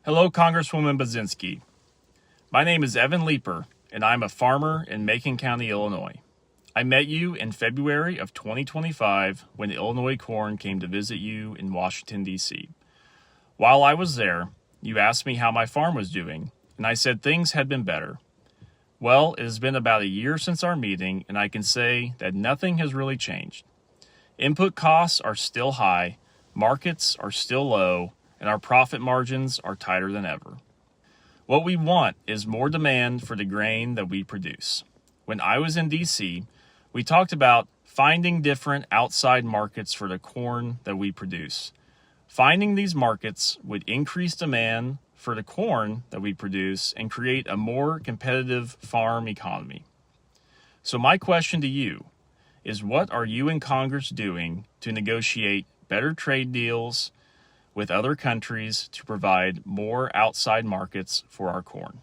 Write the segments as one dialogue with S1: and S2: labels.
S1: Hello, Congresswoman Budzinski. My name is Evan Leeper, and I'm a farmer in Macon County, Illinois. I met you in February of 2025 when Illinois Corn came to visit you in Washington, D.C. While I was there, you asked me how my farm was doing, and I said things had been better. Well, it has been about a year since our meeting, and I can say that nothing has really changed. Input costs are still high, markets are still low, and our profit margins are tighter than ever. What we want is more demand for the grain that we produce. When I was in D.C., we talked about finding different outside markets for the corn that we produce. Finding these markets would increase demand for the corn that we produce and create a more competitive farm economy. So my question to you is, what are you in Congress doing to negotiate better trade deals with other countries to provide more outside markets for our corn?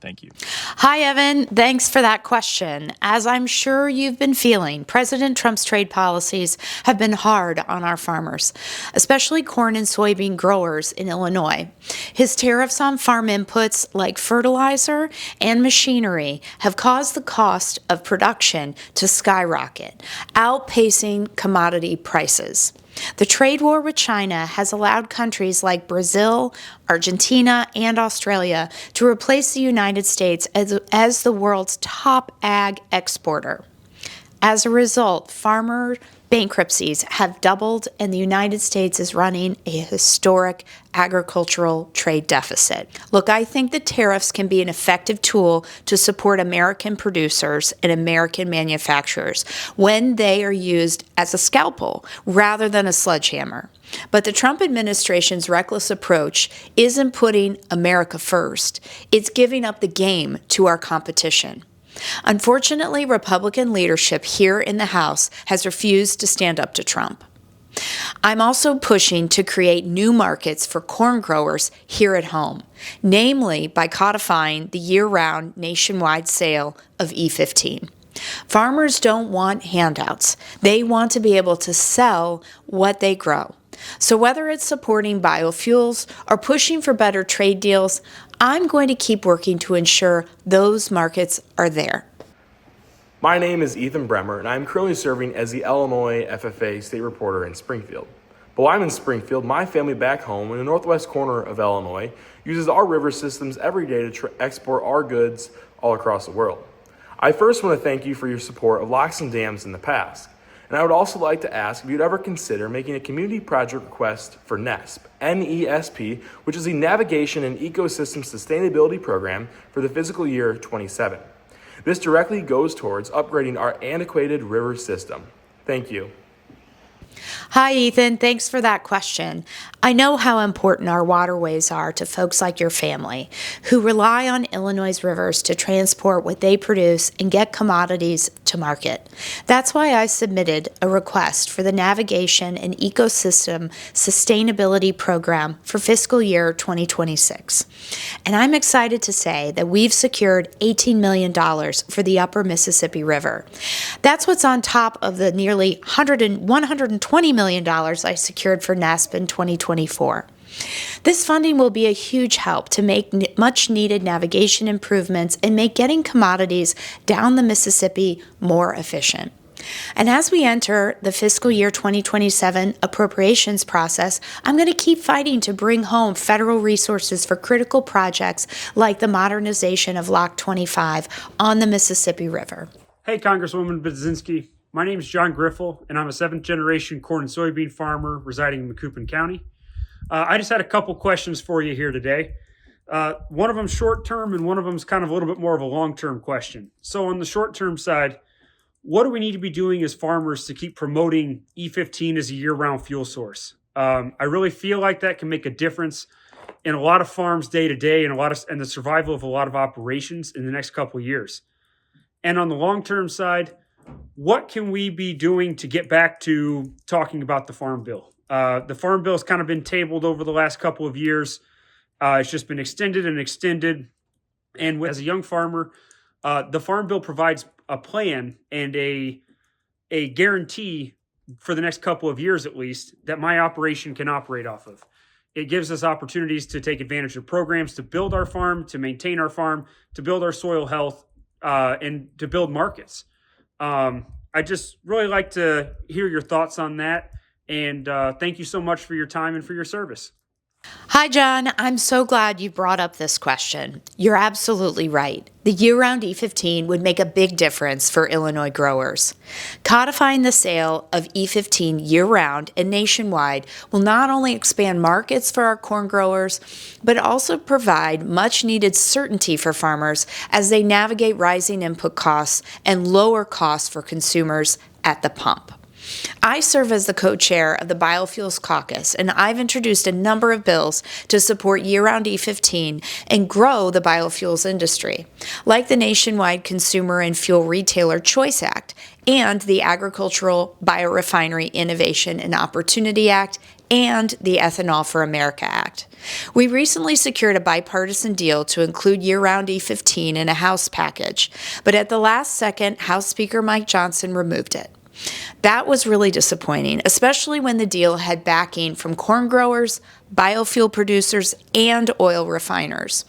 S1: Thank you.
S2: Hi, Evan. Thanks for that question. As I'm sure you've been feeling, President Trump's trade policies have been hard on our farmers, especially corn and soybean growers in Illinois. His tariffs on farm inputs like fertilizer and machinery have caused the cost of production to skyrocket, outpacing commodity prices. The trade war with China has allowed countries like Brazil, Argentina, and Australia to replace the United States as the world's top ag exporter. As a result, farmer bankruptcies have doubled, and the United States is running a historic agricultural trade deficit. Look, I think that tariffs can be an effective tool to support American producers and American manufacturers when they are used as a scalpel rather than a sledgehammer. But the Trump administration's reckless approach isn't putting America first. It's giving up the game to our competition. Unfortunately, Republican leadership here in the House has refused to stand up to Trump. I'm also pushing to create new markets for corn growers here at home, namely by codifying the year-round nationwide sale of E15. Farmers don't want handouts. They want to be able to sell what they grow. So whether it's supporting biofuels or pushing for better trade deals, I'm going to keep working to ensure those markets are there.
S3: My name is Ethan Bremer, and I'm currently serving as the Illinois FFA state reporter in Springfield. But while I'm in Springfield, my family back home in the northwest corner of Illinois uses our river systems every day to export our goods all across the world. I first want to thank you for your support of locks and dams in the past. And I would also like to ask if you'd ever consider making a community project request for NESP, N-E-S-P, which is the Navigation and Ecosystem Sustainability Program for the fiscal year 27. This directly goes towards upgrading our antiquated river system. Thank you.
S2: Hi, Ethan. Thanks for that question. I know how important our waterways are to folks like your family who rely on Illinois' rivers to transport what they produce and get commodities to market. That's why I submitted a request for the Navigation and Ecosystem Sustainability Program for fiscal year 2026. And I'm excited to say that we've secured $18 million for the Upper Mississippi River. That's what's on top of the nearly $120 million I secured for NESP in 2024. This funding will be a huge help to make much-needed navigation improvements and make getting commodities down the Mississippi more efficient. And as we enter the fiscal year 2027 appropriations process, I'm going to keep fighting to bring home federal resources for critical projects like the modernization of Lock 25 on the Mississippi River.
S4: Hey, Congresswoman Budzinski. My name is John Griffel, and I'm a seventh-generation corn and soybean farmer residing in Macoupin County. I just had a couple questions for you here today. One of them short-term, and one of them is kind of a little bit more of a long-term question. So on the short-term side, what do we need to be doing as farmers to keep promoting E15 as a year-round fuel source? I really feel like that can make a difference in a lot of farms day to day and the survival of a lot of operations in the next couple of years. And on the long-term side, what can we be doing to get back to talking about the Farm Bill? The Farm Bill has kind of been tabled over the last couple of years. It's just been extended and extended. And as a young farmer, the Farm Bill provides a plan and a guarantee for the next couple of years, at least, that my operation can operate off of. It gives us opportunities to take advantage of programs to build our farm, to maintain our farm, to build our soil health, and to build markets. I just really like to hear your thoughts on that. And thank you so much for your time and for your service.
S2: Hi, John. I'm so glad you brought up this question. You're absolutely right. The year-round E15 would make a big difference for Illinois growers. Codifying the sale of E15 year-round and nationwide will not only expand markets for our corn growers, but also provide much-needed certainty for farmers as they navigate rising input costs and lower costs for consumers at the pump. I serve as the co-chair of the Biofuels Caucus, and I've introduced a number of bills to support year-round E15 and grow the biofuels industry, like the Nationwide Consumer and Fuel Retailer Choice Act and the Agricultural Biorefinery Innovation and Opportunity Act and the Ethanol for America Act. We recently secured a bipartisan deal to include year-round E15 in a House package, but at the last second, House Speaker Mike Johnson removed it. That was really disappointing, especially when the deal had backing from corn growers, biofuel producers, and oil refiners.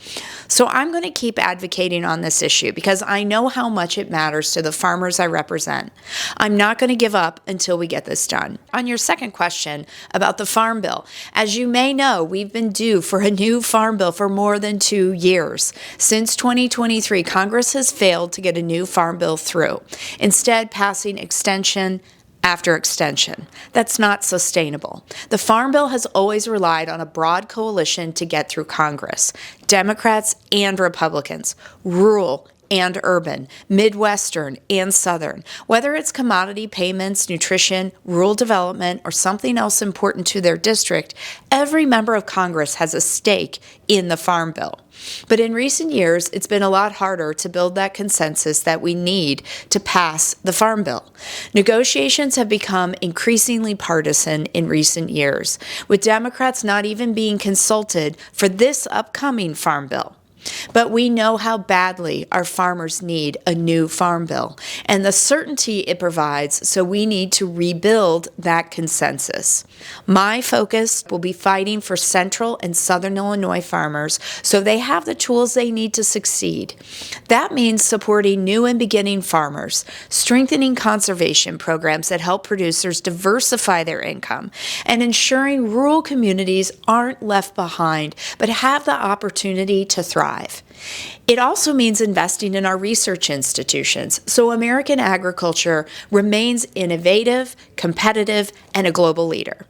S2: So I'm going to keep advocating on this issue because I know how much it matters to the farmers I represent. I'm not going to give up until we get this done. On your second question about the Farm Bill, as you may know, we've been due for a new Farm Bill for more than 2 years. Since 2023, Congress has failed to get a new Farm Bill through, instead passing extension after extension. That's not sustainable. The Farm Bill has always relied on a broad coalition to get through Congress, Democrats and Republicans, rural and urban, Midwestern and Southern. Whether it's commodity payments, nutrition, rural development, or something else important to their district, every member of Congress has a stake in the Farm Bill. But in recent years, it's been a lot harder to build that consensus that we need to pass the Farm Bill. Negotiations have become increasingly partisan in recent years, with Democrats not even being consulted for this upcoming Farm Bill. But we know how badly our farmers need a new Farm Bill and the certainty it provides, so we need to rebuild that consensus. My focus will be fighting for Central and Southern Illinois farmers so they have the tools they need to succeed. That means supporting new and beginning farmers, strengthening conservation programs that help producers diversify their income, and ensuring rural communities aren't left behind but have the opportunity to thrive. It also means investing in our research institutions so American agriculture remains innovative, competitive, and a global leader.